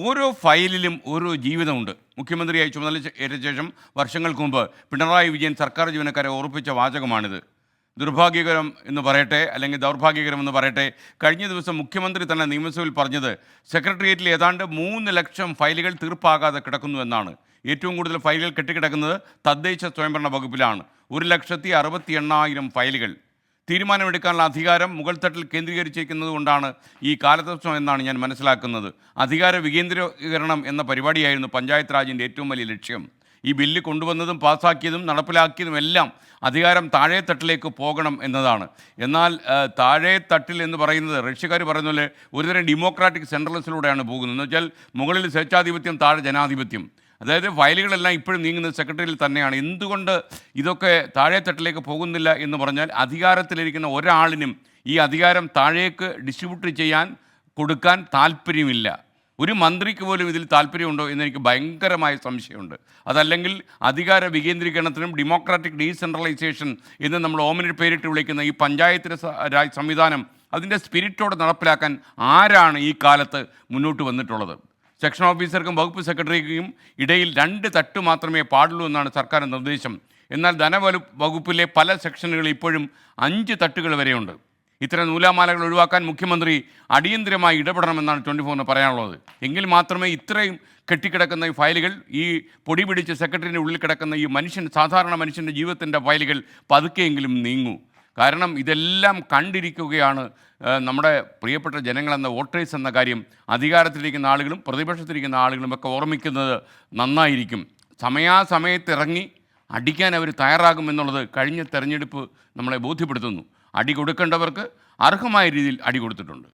ഓരോ ഫയലിലും ഓരോ ജീവിതമുണ്ട്. മുഖ്യമന്ത്രിയായി ചുമതല ഏറ്റ ശേഷം വർഷങ്ങൾക്ക് മുമ്പ് പിണറായി വിജയൻ സർക്കാർ ജീവനക്കാരെ ഓർപ്പിച്ച വാചകമാണിത്. ദുർഭാഗ്യകരം എന്ന് പറയട്ടെ, അല്ലെങ്കിൽ ദൗർഭാഗ്യകരം എന്ന് പറയട്ടെ, കഴിഞ്ഞ ദിവസം മുഖ്യമന്ത്രി തന്നെ നിയമസഭയിൽ പറഞ്ഞത് സെക്രട്ടേറിയറ്റിൽ ഏതാണ്ട് 3 ലക്ഷം ഫയലുകൾ തീർപ്പാകാതെ കിടക്കുന്നു എന്നാണ്. ഏറ്റവും കൂടുതൽ ഫയലുകൾ കെട്ടിക്കിടക്കുന്നത് തദ്ദേശ സ്വയംഭരണ വകുപ്പിലാണ്. 1,68,000 ഫയലുകൾ. തീരുമാനമെടുക്കാനുള്ള അധികാരം മുകൾ തട്ടിൽ കേന്ദ്രീകരിച്ചിരിക്കുന്നത് കൊണ്ടാണ് ഈ കാലതത്വം എന്നാണ് ഞാൻ മനസ്സിലാക്കുന്നത്. അധികാര വികേന്ദ്രീകരണം എന്ന പരിപാടിയായിരുന്നു പഞ്ചായത്ത് രാജിൻ്റെ ഏറ്റവും വലിയ ലക്ഷ്യം. ഈ ബില്ല് കൊണ്ടുവന്നതും പാസ്സാക്കിയതും നടപ്പിലാക്കിയതും എല്ലാം അധികാരം താഴെത്തട്ടിലേക്ക് പോകണം എന്നതാണ്. എന്നാൽ താഴെത്തട്ടിൽ എന്ന് പറയുന്നത് റഷ്യക്കാർ പറയുന്ന പോലെ ഒരുതരം ഡെമോക്രാറ്റിക് സെൻട്രലിസത്തിലൂടെയാണ് പോകുന്നത്. എന്ന് വെച്ചാൽ മുകളിൽ സ്വേച്ഛാധിപത്യം, താഴെ ജനാധിപത്യം. അതായത് ഫയലുകളെല്ലാം ഇപ്പോഴും നീങ്ങുന്നത് സെക്രട്ടറിയിൽ തന്നെയാണ്. എന്തുകൊണ്ട് ഇതൊക്കെ താഴെത്തട്ടിലേക്ക് പോകുന്നില്ല എന്ന് പറഞ്ഞാൽ അധികാരത്തിലിരിക്കുന്ന ഒരാളിനും ഈ അധികാരം താഴേക്ക് ഡിസ്ട്രിബ്യൂട്ട് ചെയ്യാൻ കൊടുക്കാൻ താല്പര്യമില്ല. ഒരു മന്ത്രിക്ക് പോലും ഇതിൽ താല്പര്യമുണ്ടോ എന്നെനിക്ക് ഭയങ്കരമായ സംശയമുണ്ട്. അതല്ലെങ്കിൽ അധികാര വികേന്ദ്രീകരണത്തിനും ഡെമോക്രാറ്റിക് ഡീസെൻട്രലൈസേഷൻ എന്ന് നമ്മൾ ഓമന പേരിട്ട് വിളിക്കുന്ന ഈ പഞ്ചായത്ത് രാജ് സംവിധാനം അതിൻ്റെ സ്പിരിറ്റോടെ നടപ്പിലാക്കാൻ ആരാണ് ഈ കാലത്ത് മുന്നോട്ട് വന്നിട്ടുള്ളത്? സെക്ഷൻ ഓഫീസർക്കും വകുപ്പ് സെക്രട്ടറിക്കും ഇടയിൽ 2 തട്ട് മാത്രമേ പാടുള്ളൂ എന്നാണ് സർക്കാർ നിർദ്ദേശം. എന്നാൽ ധനവകുപ്പിലെ പല സെക്ഷനുകളിൽ ഇപ്പോഴും 5 തട്ടുകൾ വരെയുണ്ട്. ഇത്തരം നൂലാമാലകൾ ഒഴിവാക്കാൻ മുഖ്യമന്ത്രി അടിയന്തരമായി ഇടപെടണമെന്നാണ് 24-ന് പറയാനുള്ളത്. എങ്കിൽ മാത്രമേ ഇത്രയും കെട്ടിക്കിടക്കുന്ന ഈ ഫയലുകൾ, ഈ പൊടി പിടിച്ച സെക്രട്ടറിൻ്റെ ഉള്ളിൽ കിടക്കുന്ന ഈ സാധാരണ മനുഷ്യൻ്റെ ജീവിതത്തിൻ്റെ ഫയലുകൾ പതുക്കെയെങ്കിലും നീങ്ങൂ. കാരണം ഇതെല്ലാം കണ്ടിരിക്കുകയാണ് നമ്മുടെ പ്രിയപ്പെട്ട ജനങ്ങളെന്ന വോട്ടേഴ്സ് എന്ന കാര്യം അധികാരത്തിലിരിക്കുന്ന ആളുകളും പ്രതിപക്ഷത്തിരിക്കുന്ന ആളുകളും ഒക്കെ ഓർമ്മിക്കുന്നത് നന്നായിരിക്കും. സമയാസമയത്ത് ഇറങ്ങി അടിക്കാൻ അവർ തയ്യാറാകുമെന്നുള്ളത് കഴിഞ്ഞ തെരഞ്ഞെടുപ്പ് നമ്മളെ ബോധ്യപ്പെടുത്തുന്നു. അടി കൊടുക്കേണ്ടവർക്ക് അർഹമായ രീതിയിൽ അടി കൊടുത്തിട്ടുണ്ട്.